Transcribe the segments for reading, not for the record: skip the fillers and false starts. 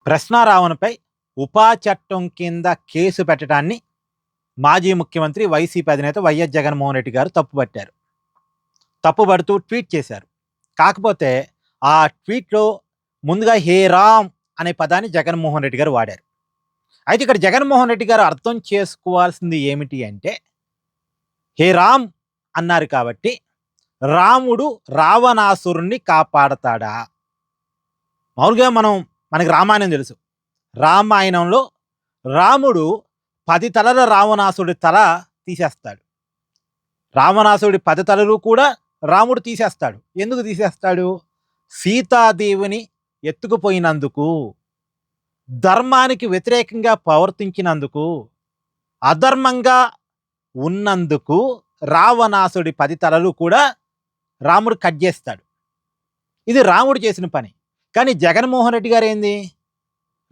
ప్రశ్నారావణపై ఉపా చట్టం కింద కేసు పెట్టడాన్ని మాజీ ముఖ్యమంత్రి వైసీపీ అధినేత వైఎస్ జగన్మోహన్ రెడ్డి గారు తప్పుపట్టారు. తప్పుపడుతూ ట్వీట్ చేశారు. కాకపోతే ఆ ట్వీట్లో ముందుగా హే రామ్ అనే పదాన్ని జగన్మోహన్ రెడ్డి గారు వాడారు. అయితే ఇక్కడ జగన్మోహన్ రెడ్డి గారు అర్థం చేసుకోవాల్సింది ఏమిటి అంటే, హే రామ్ అన్నారు కాబట్టి రాముడు రావణాసురుణ్ణి కాపాడతాడా? మామూలుగా మనకి రామాయణం తెలుసు. రామాయణంలో రాముడు 10 తలల రావణాసుడి తల తీసేస్తాడు. రావణాసుడి 10 తలలు కూడా రాముడు తీసేస్తాడు. ఎందుకు తీసేస్తాడు? సీతాదేవిని ఎత్తుకుపోయినందుకు, ధర్మానికి వ్యతిరేకంగా ప్రవర్తించినందుకు, అధర్మంగా ఉన్నందుకు రావణాసుడి 10 తలలు కూడా రాముడు కట్ చేస్తాడు. ఇది రాముడు చేసిన పని. కానీ జగన్మోహన్ రెడ్డి గారు ఏంది,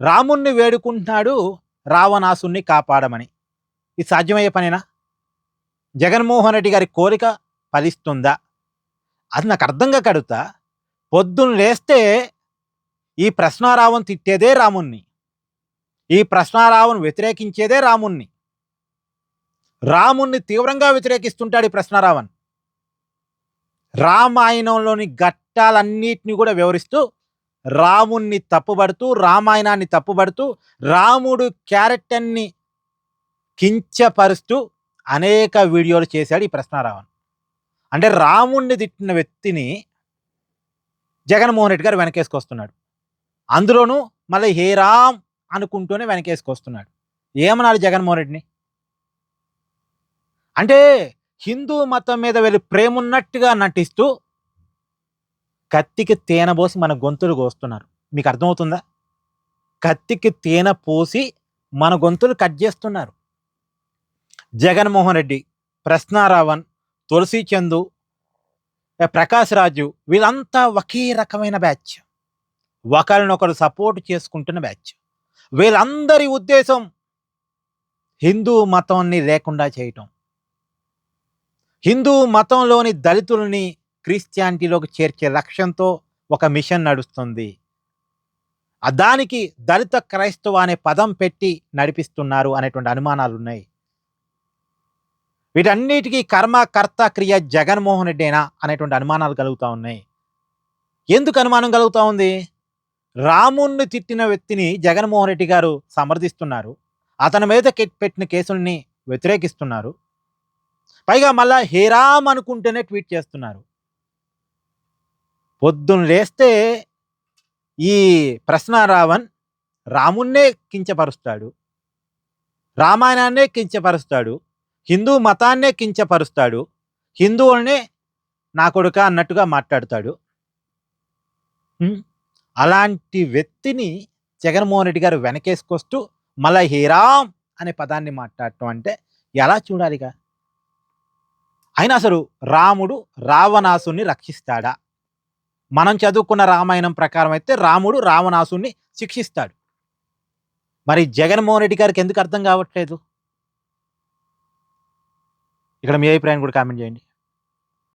రాముణ్ణి వేడుకుంటున్నాడు రావణాసుని కాపాడమని. ఇది సాధ్యమయ్యే పనేనా? జగన్మోహన్ రెడ్డి గారి కోరిక ఫలిస్తుందా? అది నాకు అర్థం కాక అడుగుతా. పొద్దున్న లేస్తే ఈ ప్రశ్నారావణ్ తిట్టేదే రాముణ్ణి, ఈ ప్రశ్నారావణ్ వ్యతిరేకించేదే రాముణ్ణి. రాముణ్ణి తీవ్రంగా వ్యతిరేకిస్తుంటాడు ఈ ప్రశ్నారావణ్. రామాయణంలోని ఘట్టాలన్నిటిని కూడా వివరిస్తూ రాముణ్ణి తప్పుబడుతూ, రామాయణాన్ని తప్పుబడుతూ, రాముడు క్యారెక్టర్ని కించపరుస్తూ అనేక వీడియోలు చేశాడు ఈ ప్రశ్నారావణ్. అంటే రాముణ్ణి తిట్టిన వ్యక్తిని జగన్మోహన్ రెడ్డి గారు వెనకేసుకొస్తున్నాడు. అందులోనూ మళ్ళీ హే రామ్ అనుకుంటూనే వెనకేసుకొస్తున్నాడు. ఏమన్నాడు జగన్మోహన్ రెడ్డిని? అంటే హిందూ మతం మీద వెళ్ళి ప్రేమ ఉన్నట్టుగా నటిస్తూ కత్తికి తేనె పోసి మన గొంతులు కోస్తున్నారు. మీకు అర్థమవుతుందా? కత్తికి తేనె పోసి మన గొంతులు కట్ చేస్తున్నారు. జగన్మోహన్ రెడ్డి, ప్రశ్నారావణ్, తులసి చందు, ప్రకాష్ రాజు వీళ్ళంతా ఒకే రకమైన బ్యాచ్. ఒకరినొకరు సపోర్ట్ చేసుకుంటున్న బ్యాచ్. వీళ్ళందరి ఉద్దేశం హిందూ మతాన్ని లేకుండా చేయటం, హిందూ మతంలోని దళితుల్ని క్రిస్టియానిటీలోకి చేర్చే లక్ష్యంతో ఒక మిషన్ నడుస్తుంది. దానికి దళిత క్రైస్తవ అనే పదం పెట్టి నడిపిస్తున్నారు అనేటువంటి అనుమానాలు ఉన్నాయి. వీటన్నిటికీ కర్మ కర్త క్రియ జగన్మోహన్ రెడ్డేనా అనేటువంటి అనుమానాలు కలుగుతూ ఉన్నాయి. ఎందుకు అనుమానం కలుగుతూ ఉంది? రాముణ్ణి తిట్టిన వ్యక్తిని జగన్మోహన్ రెడ్డి గారు సమర్థిస్తున్నారు, అతని మీద పెట్టిన కేసుల్ని వ్యతిరేకిస్తున్నారు. పైగా మళ్ళా హేరామ్ అనుకుంటేనే ట్వీట్ చేస్తున్నారు. పొద్దున్న లేస్తే ఈ ప్రశ్నారావణ్ రాముణ్ణే కించపరుస్తాడు, రామాయణాన్నే కించపరుస్తాడు, హిందూ మతాన్నే కించపరుస్తాడు, హిందువులనే నా కొడుక అన్నట్టుగా మాట్లాడతాడు. అలాంటి వ్యక్తిని జగన్మోహన్ రెడ్డి గారు వెనకేసుకొస్తూ మళ్ళా హేరామ్ అనే పదాన్ని మాట్లాడటం అంటే ఎలా చూడాలిగా? అయినా అసలు రాముడు రావణాసుని రక్షిస్తాడా? మనం చదువుకున్న రామాయణం ప్రకారం అయితే రాముడు రావణాసుని శిక్షిస్తాడు. మరి జగన్మోహన్ రెడ్డి గారికి ఎందుకు అర్థం కావట్లేదు? ఇక్కడ మీ అభిప్రాయం కూడా కామెంట్ చేయండి.